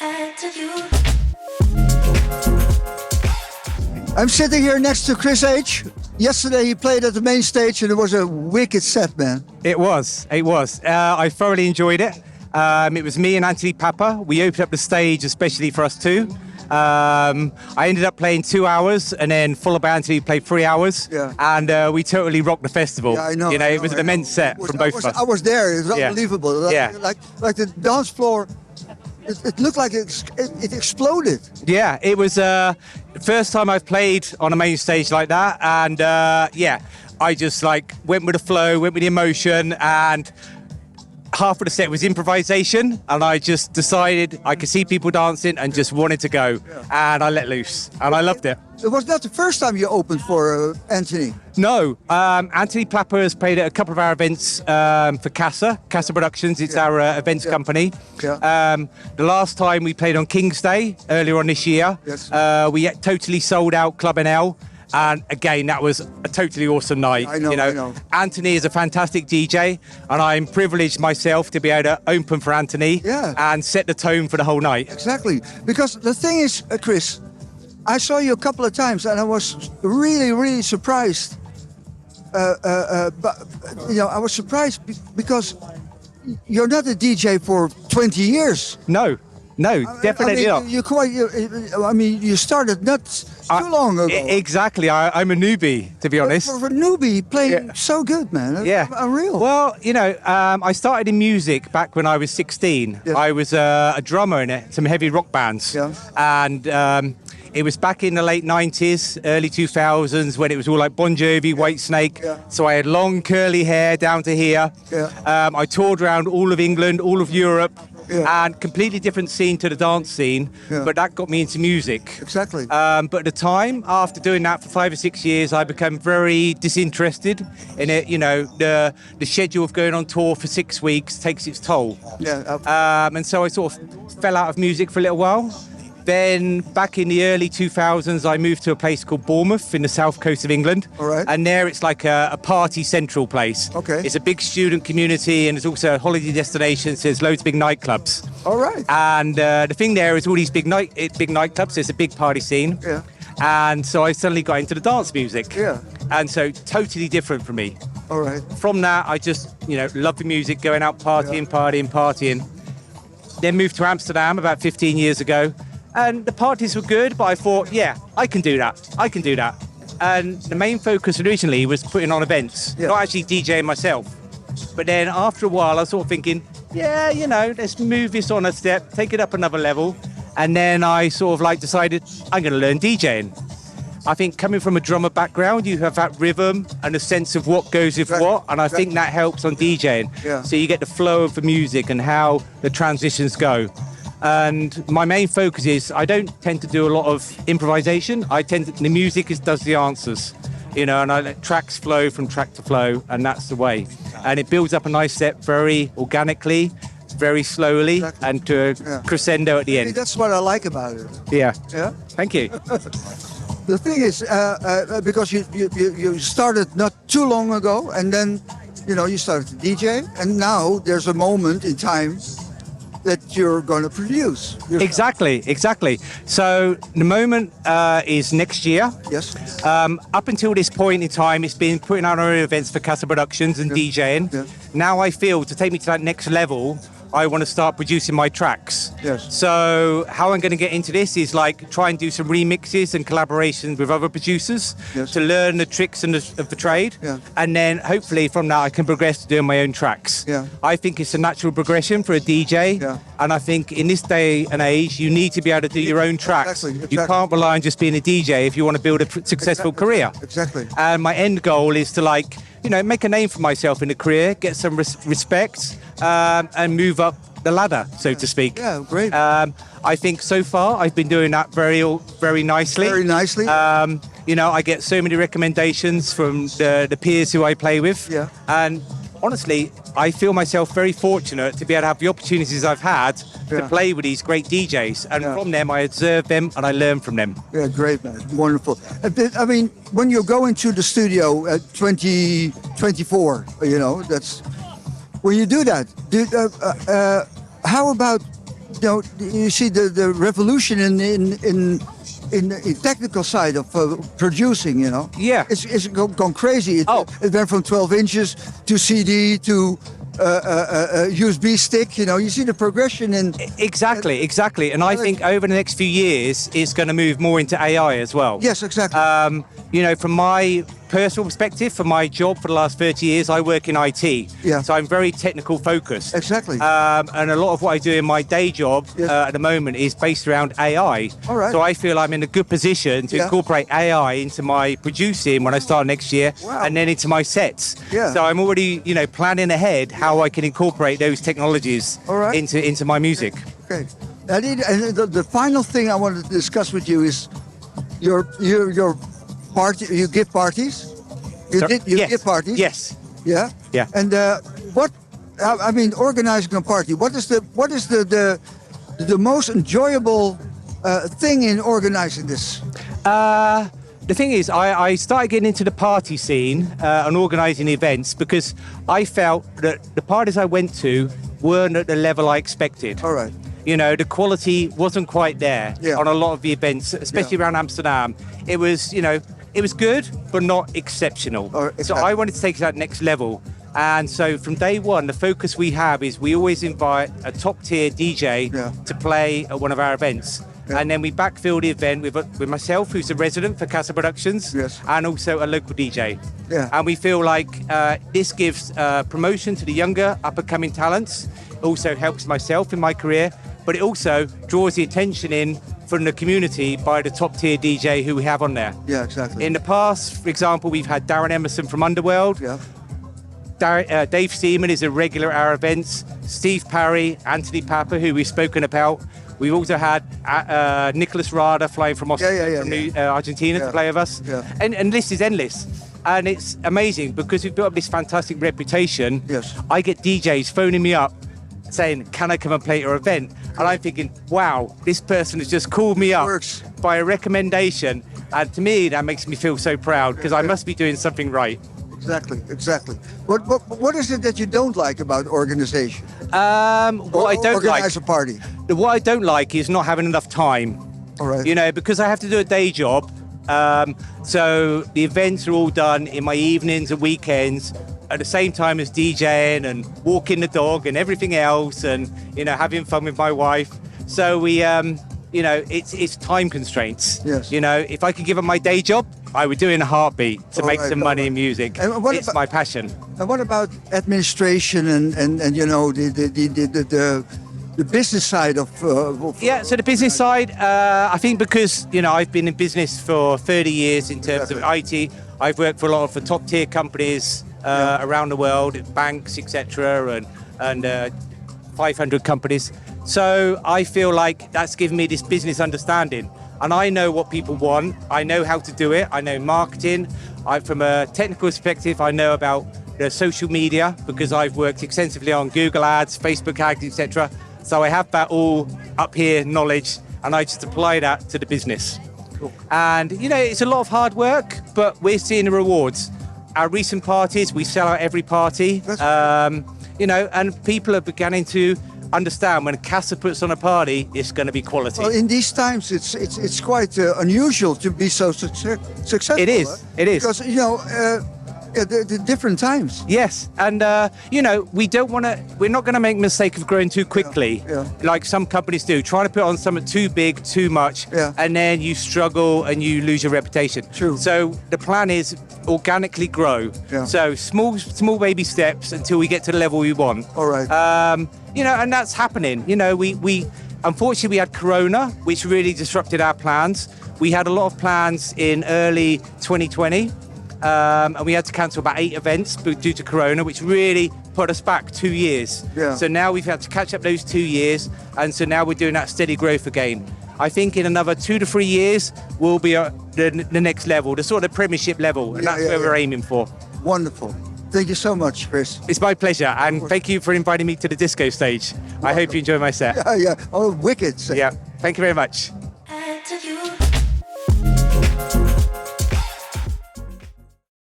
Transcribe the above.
I'm sitting here next to Cris-H. Yesterday he played at the main stage and it was a wicked set, man. It was. I thoroughly enjoyed it. It was me and Anthony Papa. We opened up the stage especially for us two. I ended up playing 2 hours and then followed by Anthony played 3 hours. Yeah. And we totally rocked the festival. Yeah, I know. It was an immense set from both of us. I was there. It was unbelievable. Yeah. Like the dance floor. It looked like it exploded. Yeah, it was the first time I've played on a main stage like that, and I just went with the flow, went with the emotion, and half of the set was improvisation, and I just decided I could see people dancing and just wanted to go, and I let loose, and I loved it. It was not the first time you opened for Anthony. No, Anthony Plapper has played at a couple of our events for Casa Productions. It's our events company. Yeah. The last time we played on King's Day, earlier on this year, we totally sold out Club NL. And again, that was a totally awesome night. I know. Anthony is a fantastic DJ, and I'm privileged myself to be able to open for Anthony and set the tone for the whole night. Exactly. Because the thing is, Chris, I saw you a couple of times and I was really, really surprised. But I was surprised because you're not a DJ for 20 years. No, definitely not. You started not too long ago. Exactly. I'm a newbie, to be honest. For a newbie, playing so good, man. Yeah. Unreal. Well, I started in music back when I was 16. Yeah. I was a drummer in some heavy rock bands. Yeah. And it was back in the late 90s, early 2000s, when it was all like Bon Jovi, Whitesnake. Yeah. So I had long curly hair down to here. Yeah. I toured around all of England, all of Europe. Yeah. And completely different scene to the dance scene, but that got me into music. Exactly. But at the time, after doing that for 5 or 6 years, I became very disinterested in it. The schedule of going on tour for 6 weeks takes its toll. Yeah. And so I sort of fell out of music for a little while. Then back in the early 2000s, I moved to a place called Bournemouth in the south coast of England. All right. And there it's like a party central place. Okay. It's a big student community and it's also a holiday destination, so there's loads of big nightclubs. All right. And the thing there is all these big nightclubs, so it's a big party scene. Yeah. And so I suddenly got into the dance music. Yeah. And so totally different from me. All right. From that, I just, loved the music, going out partying. Then moved to Amsterdam about 15 years ago. And the parties were good, but I thought, I can do that. And the main focus originally was putting on events, not actually DJing myself. But then after a while, I was sort of thinking, let's move this on a step, take it up another level. And then I sort of decided I'm going to learn DJing. I think coming from a drummer background, you have that rhythm and a sense of what goes with what. And I think that helps on DJing. Yeah. So you get the flow of the music and how the transitions go. And my main focus is I don't tend to do a lot of improvisation. The music does the answers, and I let tracks flow from track to flow, and that's the way. And it builds up a nice set very organically, very slowly, and to a crescendo at the end. That's what I like about it. Yeah. Yeah. Thank you. The thing is, because you started not too long ago, and then you started to DJ, and now there's a moment in time that you're going to produce. Exactly. So the moment is next year. Yes. Up until this point in time, it's been putting on our events for Casa Productions and DJing. Yeah. Now I feel to take me to that next level, I want to start producing my tracks. Yes. So how I'm going to get into this is try and do some remixes and collaborations with other producers to learn the tricks of the trade. Yeah. And then hopefully from that I can progress to doing my own tracks. Yeah. I think it's a natural progression for a DJ. Yeah. And I think in this day and age, you need to be able to do your own tracks. Exactly. You can't rely on just being a DJ if you want to build a successful career. Exactly. And my end goal is to make a name for myself in the career, get some respect, and move up the ladder, so to speak. Yeah, great. I think so far I've been doing that very nicely. Very nicely. I get so many recommendations from the peers who I play with. Yeah. And honestly, I feel myself very fortunate to be able to have the opportunities I've had to play with these great DJs. And from them, I observe them and I learn from them. Yeah, great, man. Wonderful. I mean, when you go into the studio at 2024, that's when you do that. How about you see the revolution in the technical side of producing. Yeah. It's gone crazy. Oh. It went from 12 inches to CD to USB stick. You see the progression in. Exactly. And I think over the next few years, it's going to move more into AI as well. Yes, exactly. From my personal perspective, for my job for the last 30 years, I work in IT. Yeah. So I'm very technical focused. Exactly. And a lot of what I do in my day job at the moment is based around AI. All right. So I feel I'm in a good position to incorporate AI into my producing when I start next year, Wow. and then into my sets. Yeah. So I'm already, planning ahead how I can incorporate those technologies All right. into my music. Okay. And the final thing I wanted to discuss with you is your party. You give parties. You Yes. give parties. Yes. Yeah. Yeah. And organizing a party. What is the most enjoyable thing in organizing this? The thing is, I started getting into the party scene and organising events because I felt that the parties I went to weren't at the level I expected. All right. The quality wasn't quite there on a lot of the events, especially around Amsterdam. It was, it was good, but not exceptional. Exactly. So I wanted to take it to that next level. And so from day one, the focus we have is we always invite a top tier DJ to play at one of our events. Yeah. And then we backfill the event with myself, who's a resident for Casa Productions, and also a local DJ. Yeah. And we feel like this gives promotion to the younger, up-and-coming talents. It also helps myself in my career, but it also draws the attention in from the community by the top-tier DJ who we have on there. Yeah, exactly. In the past, for example, we've had Darren Emerson from Underworld. Yeah. Dave Seaman is a regular at our events. Steve Parry, Anthony Papa, who we've spoken about. We've also had Nicholas Rada flying from Argentina to play with us. Yeah. And the list is endless. And it's amazing because we've built up this fantastic reputation. Yes. I get DJs phoning me up saying, can I come and play at your event? And I'm thinking, wow, this person has just called me up by a recommendation. And to me, that makes me feel so proud because I must be doing something right. Exactly. What is it that you don't like about organization? Organize a party. What I don't like is not having enough time. All right. Because I have to do a day job. So the events are all done in my evenings and weekends at the same time as DJing and walking the dog and everything else and, having fun with my wife. So we, it's time constraints. Yes. If I could give up my day job, I would do it in a heartbeat to make some money in music. It's my passion. And what about administration and the business side of so the business side, I think because I've been in business for 30 years in terms of IT. I've worked for a lot of the top tier companies around the world, banks, etc., and 500 companies. So I feel like that's given me this business understanding. And I know what people want. I know how to do it. I know marketing. From a technical perspective, I know about social media because I've worked extensively on Google ads, Facebook ads, etc. So I have that all up here knowledge, and I just apply that to the business. Cool. And it's a lot of hard work, but we're seeing the rewards. Our recent parties, we sell out every party. And people are beginning to understand when Casa puts on a party, it's going to be quality. Well, in these times, it's quite unusual to be so successful. It is. It is because the different times. Yes, and we're not going to make the mistake of growing too quickly, like some companies do. Trying to put on something too big, too much, and then you struggle and you lose your reputation. True. So the plan is organically grow. Yeah. So small baby steps until we get to the level we want. All right. And that's happening. We unfortunately we had Corona, which really disrupted our plans. We had a lot of plans in early 2020. And we had to cancel about 8 events due to Corona, which really put us back 2 years. Yeah. So now we've had to catch up those 2 years, and so now we're doing that steady growth again. I think in another 2 to 3 years, we'll be at the next level, the sort of premiership level, and that's where we're aiming for. Wonderful. Thank you so much, Chris. It's my pleasure, and thank you for inviting me to the disco stage. Welcome. I hope you enjoy my set. Yeah. Oh, wicked. Yeah. Thank you very much. And